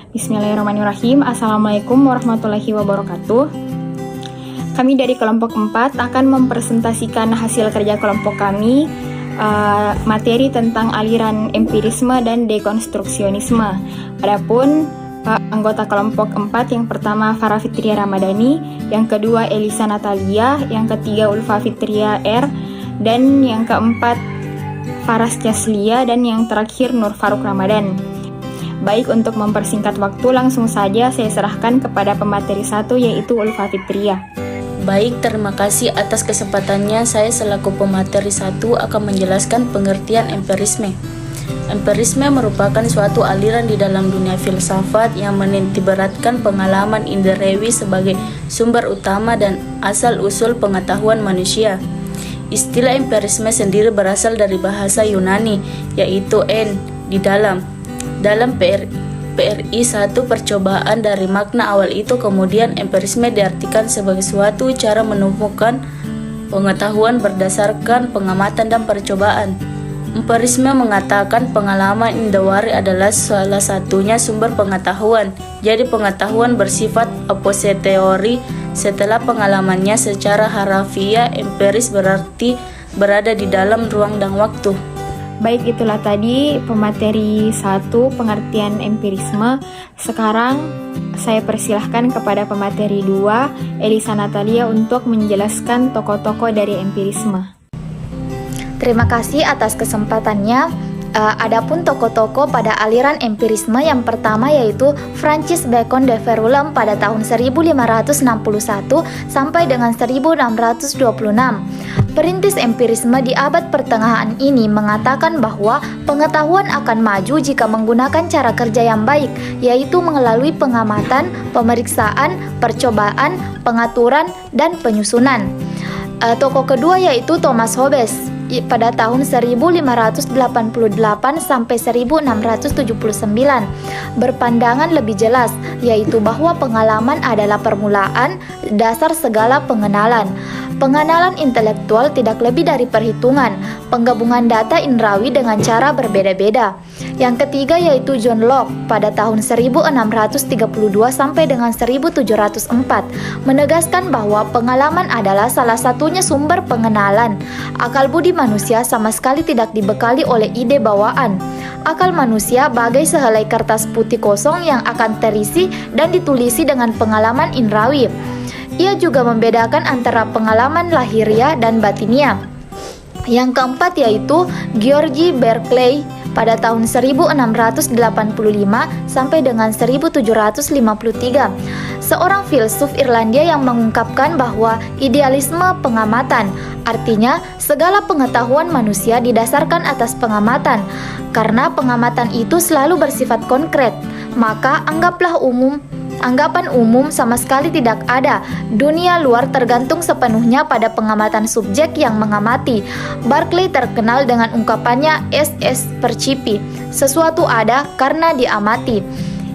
Bismillahirrahmanirrahim. Assalamualaikum warahmatullahi wabarakatuh. Kami dari kelompok 4 akan mempresentasikan hasil kerja kelompok kami, materi tentang aliran empirisme dan dekonstruksionisme. Adapun anggota kelompok 4 yang pertama Farah Fitria Ramadhani, yang kedua Elisa Natalia, yang ketiga Ulfa Fitria R, dan yang keempat Faras Jaslia, dan yang terakhir Nur Faruk Ramadan. Baik, untuk mempersingkat waktu langsung saja saya serahkan kepada pemateri 1 yaitu Ulfa Fitria. Baik, terima kasih atas kesempatannya. Saya selaku pemateri 1 akan menjelaskan pengertian empirisme. Empirisme merupakan suatu aliran di dalam dunia filsafat yang menitikberatkan pengalaman indrawi sebagai sumber utama dan asal-usul pengetahuan manusia. Istilah empirisme sendiri berasal dari bahasa Yunani, yaitu di dalam. Dalam PRI 1 percobaan dari makna awal itu, kemudian empirisme diartikan sebagai suatu cara menemukan pengetahuan berdasarkan pengamatan dan percobaan. Empirisme mengatakan pengalaman indrawari adalah salah satunya sumber pengetahuan. Jadi pengetahuan bersifat a posteriori setelah pengalamannya. Secara harafiah, empiris berarti berada di dalam ruang dan waktu. Baik, itulah tadi pemateri 1 pengertian empirisme. Sekarang saya persilahkan kepada pemateri 2 Elisa Natalia untuk menjelaskan tokoh-tokoh dari empirisme. Terima kasih atas kesempatannya. Adapun tokoh-tokoh pada aliran empirisme, yang pertama yaitu Francis Bacon de Verulam pada tahun 1561 sampai dengan 1626. Perintis empirisme di abad pertengahan ini mengatakan bahwa pengetahuan akan maju jika menggunakan cara kerja yang baik, yaitu melalui pengamatan, pemeriksaan, percobaan, pengaturan, dan penyusunan. Tokoh kedua yaitu Thomas Hobbes pada tahun 1588 sampai 1679 berpandangan lebih jelas, yaitu bahwa pengalaman adalah permulaan dasar segala pengenalan. Pengenalan intelektual tidak lebih dari perhitungan, penggabungan data indrawi dengan cara berbeda-beda. Yang ketiga yaitu John Locke pada tahun 1632 sampai dengan 1704 menegaskan bahwa pengalaman adalah salah satunya sumber pengenalan. Akal budi manusia sama sekali tidak dibekali oleh ide bawaan. Akal manusia bagai sehelai kertas putih kosong yang akan terisi dan ditulisi dengan pengalaman indrawi. Ia juga membedakan antara pengalaman lahiria dan batinia. Yang keempat yaitu George Berkeley pada tahun 1685 sampai dengan 1753, seorang filsuf Irlandia yang mengungkapkan bahwa idealisme pengamatan, artinya segala pengetahuan manusia didasarkan atas pengamatan. Karena pengamatan itu selalu bersifat konkret, maka anggapan umum sama sekali tidak ada. Dunia luar tergantung sepenuhnya pada pengamatan subjek yang mengamati. Berkeley terkenal dengan ungkapannya "es percipi", sesuatu ada karena diamati.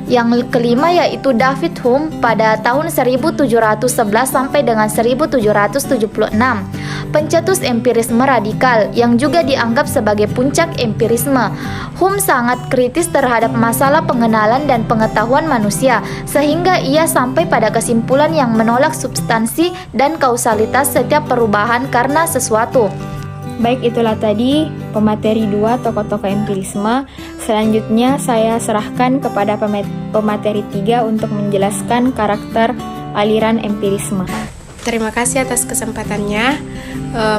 Yang kelima yaitu David Hume pada tahun 1711 sampai dengan 1776, pencetus empirisme radikal yang juga dianggap sebagai puncak empirisme. Hume sangat kritis terhadap masalah pengenalan dan pengetahuan manusia, sehingga ia sampai pada kesimpulan yang menolak substansi dan kausalitas setiap perubahan karena sesuatu. Baik, itulah tadi pemateri 2 tokoh-tokoh empirisme. Selanjutnya saya serahkan kepada pemateri 3 untuk menjelaskan karakter aliran empirisme. Terima kasih atas kesempatannya.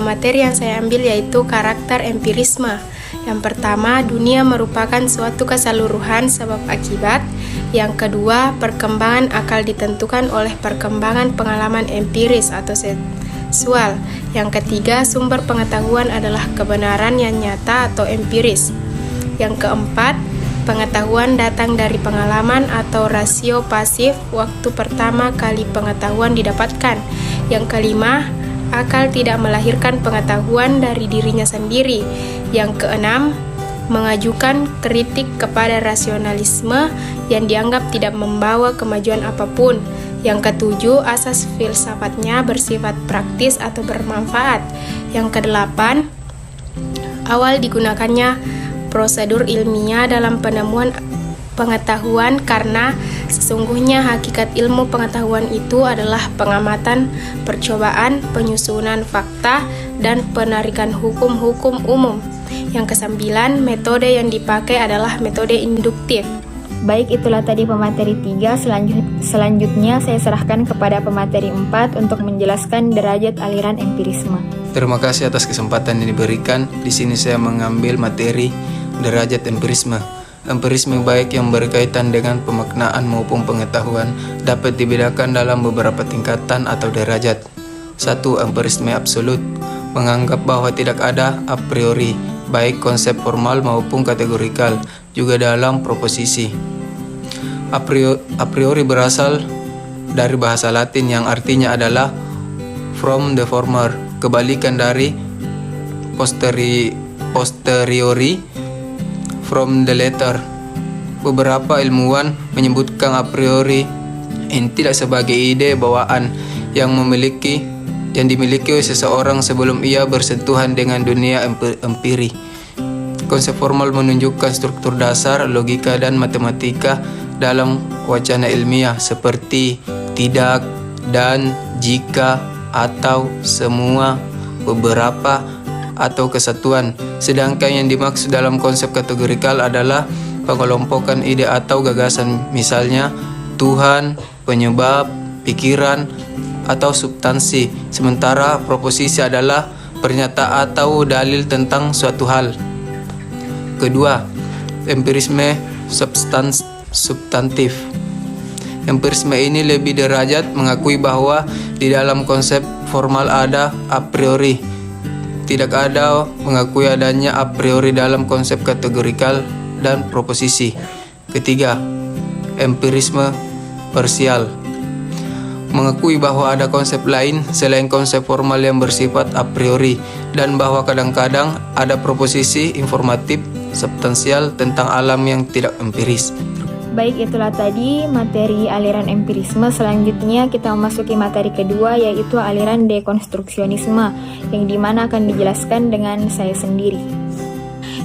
Materi yang saya ambil yaitu karakter empirisme. Yang pertama, dunia merupakan suatu keseluruhan sebab akibat. Yang kedua, perkembangan akal ditentukan oleh perkembangan pengalaman empiris atau seksual. Yang ketiga, sumber pengetahuan adalah kebenaran yang nyata atau empiris. Yang keempat, pengetahuan datang dari pengalaman atau rasio pasif waktu pertama kali pengetahuan didapatkan. Yang kelima, akal tidak melahirkan pengetahuan dari dirinya sendiri. Yang keenam, mengajukan kritik kepada rasionalisme yang dianggap tidak membawa kemajuan apapun. Yang ketujuh, asas filsafatnya bersifat praktis atau bermanfaat. Yang kedelapan, awal digunakannya prosedur ilmiah dalam penemuan pengetahuan karena sesungguhnya hakikat ilmu pengetahuan itu adalah pengamatan, percobaan, penyusunan fakta, dan penarikan hukum-hukum umum. Yang kesembilan, metode yang dipakai adalah metode induktif. Baik, itulah tadi pemateri 3. Selanjutnya saya serahkan kepada pemateri 4 untuk menjelaskan derajat aliran empirisme. Terima kasih atas kesempatan yang diberikan. Di sini saya mengambil materi derajat empirisme. Empirisme baik yang berkaitan dengan pemaknaan maupun pengetahuan dapat dibedakan dalam beberapa tingkatan atau derajat. 1. Empirisme absolut, menganggap bahwa tidak ada a priori, baik konsep formal maupun kategorikal, juga dalam proposisi. A priori berasal dari bahasa Latin yang artinya adalah from the former, kebalikan dari posteriori, from the latter. Beberapa ilmuwan menyebutkan a priori ini tidak sebagai ide bawaan yang dimiliki oleh seseorang sebelum ia bersentuhan dengan dunia empiri. Konsep formal menunjukkan struktur dasar, logika, dan matematika dalam wacana ilmiah seperti tidak, dan, jika, atau, semua, beberapa, atau kesatuan. Sedangkan yang dimaksud dalam konsep kategorikal adalah pengelompokan ide atau gagasan, misalnya Tuhan, penyebab, pikiran, atau substansi. Sementara proposisi adalah pernyataan atau dalil tentang suatu hal. Kedua, empirisme substantif. Empirisme ini lebih derajat, mengakui bahwa di dalam konsep formal ada a priori. Tidak ada mengakui adanya a priori dalam konsep kategorikal dan proposisi. Ketiga, empirisme parsial, mengakui bahwa ada konsep lain selain konsep formal yang bersifat a priori, dan bahwa kadang-kadang ada proposisi informatif substansial tentang alam yang tidak empiris. Baik, itulah tadi materi aliran empirisme. Selanjutnya kita memasuki materi kedua, yaitu aliran dekonstruksionisme, yang dimana akan dijelaskan dengan saya sendiri.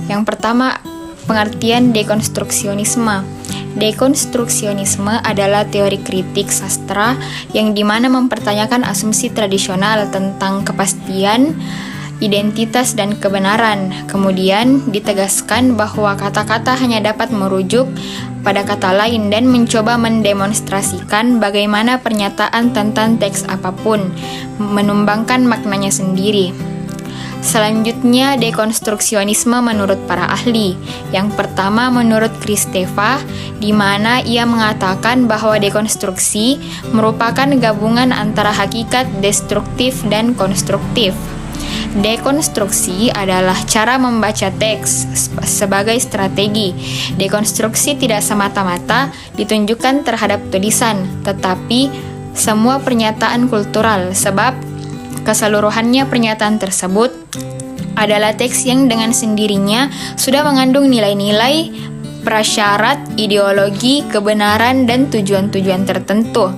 Yang pertama, pengertian dekonstruksionisme. Dekonstruksionisme adalah teori kritik sastra yang dimana mempertanyakan asumsi tradisional tentang kepastian, identitas, dan kebenaran. Kemudian ditegaskan bahwa kata-kata hanya dapat merujuk pada kata lain dan mencoba mendemonstrasikan bagaimana pernyataan tentang teks apapun menumbangkan maknanya sendiri. Selanjutnya, dekonstruksionisme menurut para ahli. Yang pertama menurut Kristeva, di mana ia mengatakan bahwa dekonstruksi merupakan gabungan antara hakikat destruktif dan konstruktif. Dekonstruksi adalah cara membaca teks sebagai strategi. Dekonstruksi tidak semata-mata ditunjukkan terhadap tulisan, tetapi semua pernyataan kultural, sebab keseluruhannya pernyataan tersebut adalah teks yang dengan sendirinya sudah mengandung nilai-nilai, prasyarat, ideologi, kebenaran, dan tujuan-tujuan tertentu.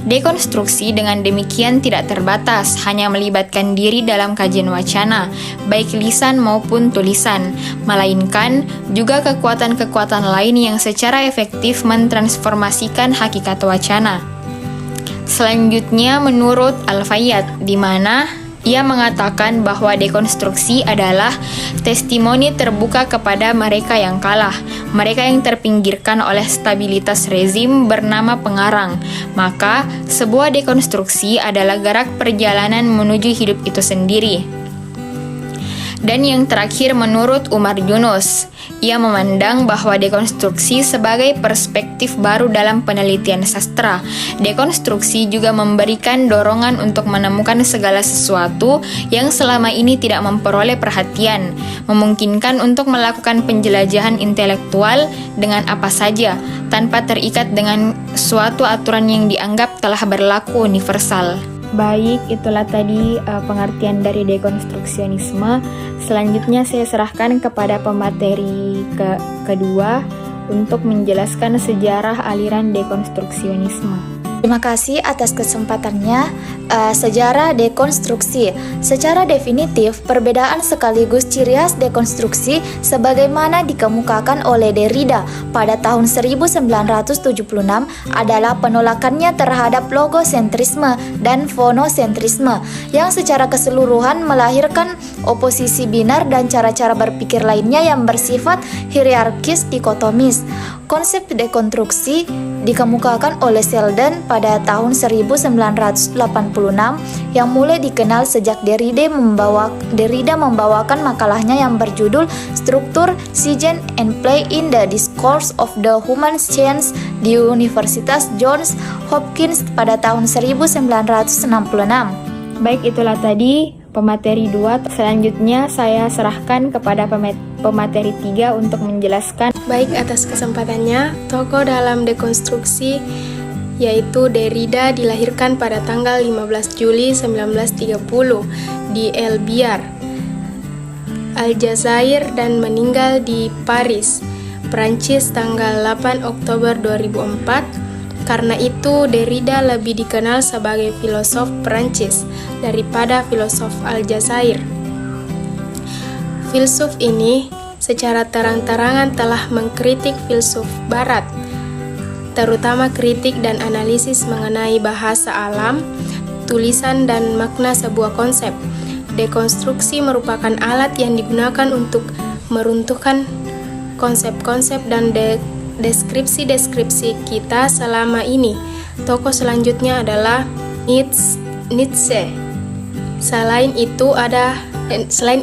Dekonstruksi dengan demikian tidak terbatas, hanya melibatkan diri dalam kajian wacana, baik lisan maupun tulisan, melainkan juga kekuatan-kekuatan lain yang secara efektif mentransformasikan hakikat wacana. Selanjutnya menurut Al-Fayyad, di mana ia mengatakan bahwa dekonstruksi adalah testimoni terbuka kepada mereka yang kalah, mereka yang terpinggirkan oleh stabilitas rezim bernama pengarang. Maka, sebuah dekonstruksi adalah gerak perjalanan menuju hidup itu sendiri. Dan yang terakhir menurut Umar Yunus, ia memandang bahwa dekonstruksi sebagai perspektif baru dalam penelitian sastra. Dekonstruksi juga memberikan dorongan untuk menemukan segala sesuatu yang selama ini tidak memperoleh perhatian, memungkinkan untuk melakukan penjelajahan intelektual dengan apa saja, tanpa terikat dengan suatu aturan yang dianggap telah berlaku universal. Baik, itulah tadi pengertian dari dekonstruksionisme. Selanjutnya saya serahkan kepada pemateri kedua untuk menjelaskan sejarah aliran dekonstruksionisme. Terima kasih atas kesempatannya. Sejarah dekonstruksi. Secara definitif, perbedaan sekaligus ciri khas dekonstruksi sebagaimana dikemukakan oleh Derrida pada tahun 1976 adalah penolakannya terhadap logosentrisme dan fonocentrisme yang secara keseluruhan melahirkan oposisi binar dan cara-cara berpikir lainnya yang bersifat hierarkis dikotomis. Konsep dekonstruksi dikemukakan oleh Selden pada tahun 1986 yang mulai dikenal sejak Derrida membawakan makalahnya yang berjudul Struktur, Siegen and Play in the Discourse of the Human Science di Universitas Johns Hopkins pada tahun 1966. Baik, itulah tadi pemateri 2. Selanjutnya saya serahkan kepada pemateri 3 untuk menjelaskan. Baik, atas kesempatannya, tokoh dalam dekonstruksi yaitu Derrida dilahirkan pada tanggal 15 Juli 1930 di El Biar, Aljazair dan meninggal di Paris, Prancis tanggal 8 Oktober 2004. Karena itu, Derrida lebih dikenal sebagai filosof Prancis daripada filosof Aljazair. Filsuf ini secara terang-terangan telah mengkritik filsuf Barat, terutama kritik dan analisis mengenai bahasa alam, tulisan, dan makna sebuah konsep. Dekonstruksi merupakan alat yang digunakan untuk meruntuhkan konsep-konsep dan deskripsi-deskripsi kita selama ini. Tokoh selanjutnya adalah Nietzsche. Selain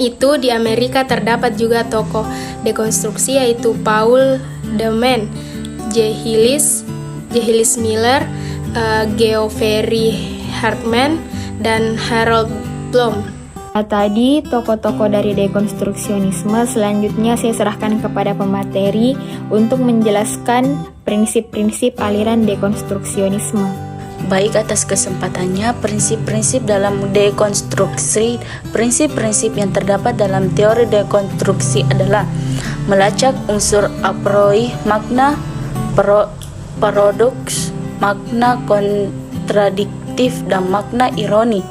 itu di Amerika terdapat juga tokoh dekonstruksi yaitu Paul Deman, J. Hillis Miller, Geoffrey Hartman, dan Harold Bloom. Tadi tokoh-tokoh dari dekonstruksionisme. Selanjutnya saya serahkan kepada pemateri untuk menjelaskan prinsip-prinsip aliran dekonstruksionisme. Baik, atas kesempatannya, prinsip-prinsip dalam dekonstruksi. Prinsip-prinsip yang terdapat dalam teori dekonstruksi adalah melacak unsur a priori, makna paradoks, makna kontradiktif, dan makna ironi.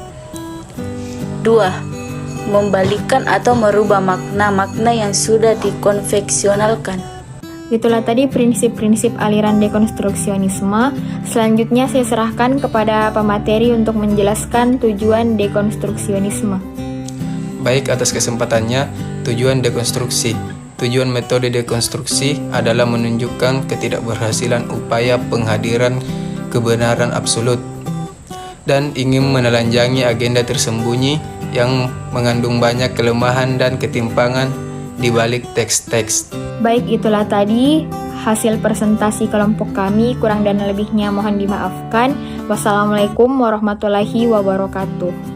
2. Membalikkan atau merubah makna-makna yang sudah dikonvensionalkan. Itulah tadi prinsip-prinsip aliran dekonstruksionisme. Selanjutnya saya serahkan kepada pemateri untuk menjelaskan tujuan dekonstruksionisme. Baik, atas kesempatannya, tujuan dekonstruksi. Tujuan metode dekonstruksi adalah menunjukkan ketidakberhasilan upaya penghadiran kebenaran absolut dan ingin menelanjangi agenda tersembunyi yang mengandung banyak kelemahan dan ketimpangan di balik teks-teks. Baik, itulah tadi hasil presentasi kelompok kami. Kurang dan lebihnya mohon dimaafkan. Wassalamualaikum warahmatullahi wabarakatuh.